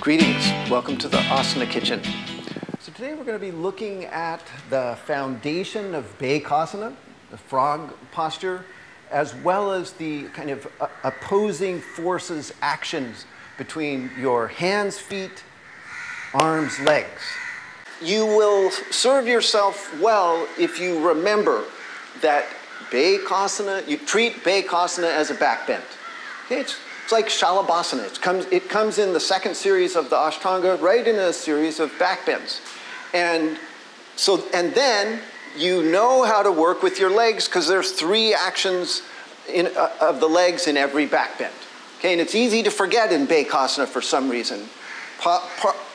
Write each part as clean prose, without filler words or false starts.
Greetings, welcome to the Asana Kitchen. So today we're going to be looking at the foundation of Bhekasana, the frog posture, as well as the kind of opposing forces, actions between your hands, feet, arms, legs. You will serve yourself well if you remember that Bhekasana, you treat Bhekasana as a back bend. Okay, it's like Shalabhasana. It comes in the second series of the Ashtanga, right in a series of back bends. And then you know how to work with your legs because there's 3 actions of the legs in every back bend. Okay, and it's easy to forget in Bhekasana for some reason,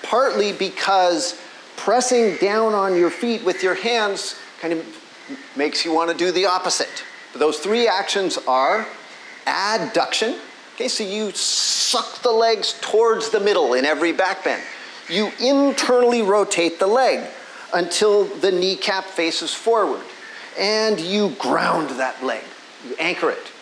partly because pressing down on your feet with your hands kind of makes you want to do the opposite. But those 3 actions are adduction. Okay, so you suck the legs towards the middle in every back bend. You internally rotate the leg until the kneecap faces forward. And you ground that leg. You anchor it.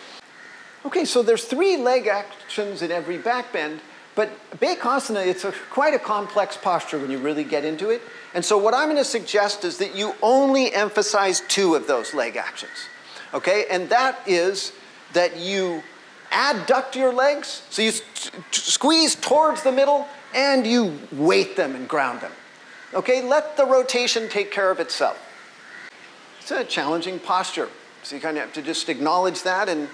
Okay, so there's 3 leg actions in every back bend, but Bhekasana, it's quite a complex posture when you really get into it. And so what I'm going to suggest is that you only emphasize 2 of those leg actions. Okay, and that is that you adduct your legs, so you squeeze towards the middle and you weight them and ground them. Okay, let the rotation take care of itself. It's a challenging posture, so you kind of have to just acknowledge that and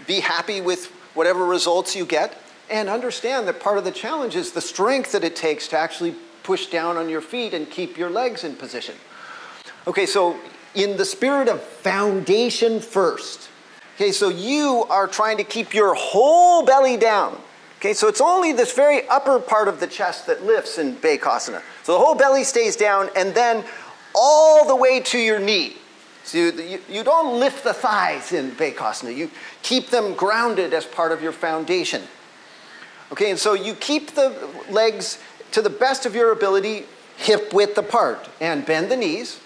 be happy with whatever results you get, and understand that part of the challenge is the strength that it takes to actually push down on your feet and keep your legs in position. Okay, so in the spirit of foundation first, okay, so you are trying to keep your whole belly down. Okay, so it's only this very upper part of the chest that lifts in Bhekasana. So the whole belly stays down and then all the way to your knee. So you don't lift the thighs in Bhekasana. You keep them grounded as part of your foundation. Okay, and so you keep the legs to the best of your ability, hip width apart, and bend the knees.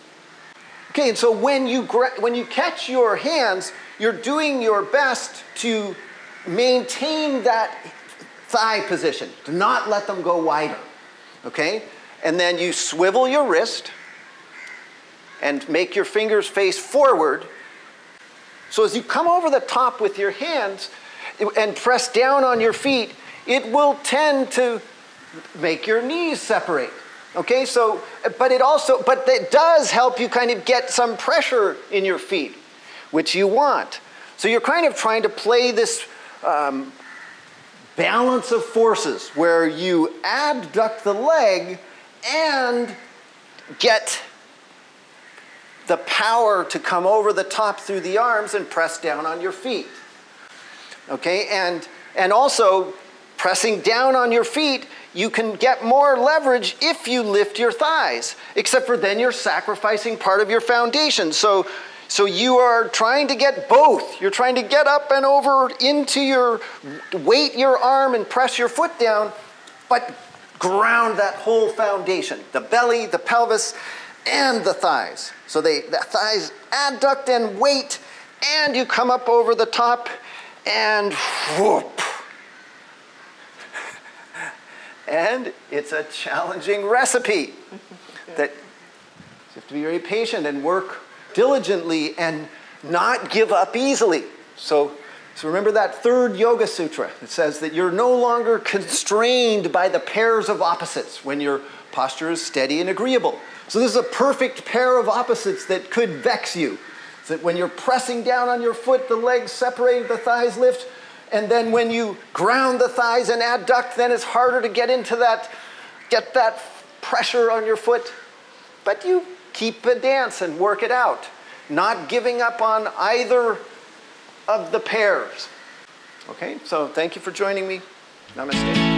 Okay, and so when you catch your hands, you're doing your best to maintain that thigh position, to not let them go wider, okay? And then you swivel your wrist and make your fingers face forward. So as you come over the top with your hands and press down on your feet, it will tend to make your knees separate. Okay, so, but it does help you kind of get some pressure in your feet, which you want. So you're kind of trying to play this balance of forces where you adduct the leg and get the power to come over the top through the arms and press down on your feet. Okay, and also pressing down on your feet, you can get more leverage if you lift your thighs, except for then you're sacrificing part of your foundation. So you are trying to get both. You're trying to get up and over into your, weight your arm and press your foot down, but ground that whole foundation, the belly, the pelvis, and the thighs. So the thighs adduct and weight, and you come up over the top and whoop. And it's a challenging recipe that you have to be very patient and work diligently and not give up easily. So remember that 3rd Yoga Sutra. It says that you're no longer constrained by the pairs of opposites when your posture is steady and agreeable. So this is a perfect pair of opposites that could vex you. So that when you're pressing down on your foot, the legs separate, the thighs lift. And then when you ground the thighs and adduct, then it's harder to get into that, get that pressure on your foot. But you keep the dance and work it out, not giving up on either of the pairs. Okay, so thank you for joining me. Namaste.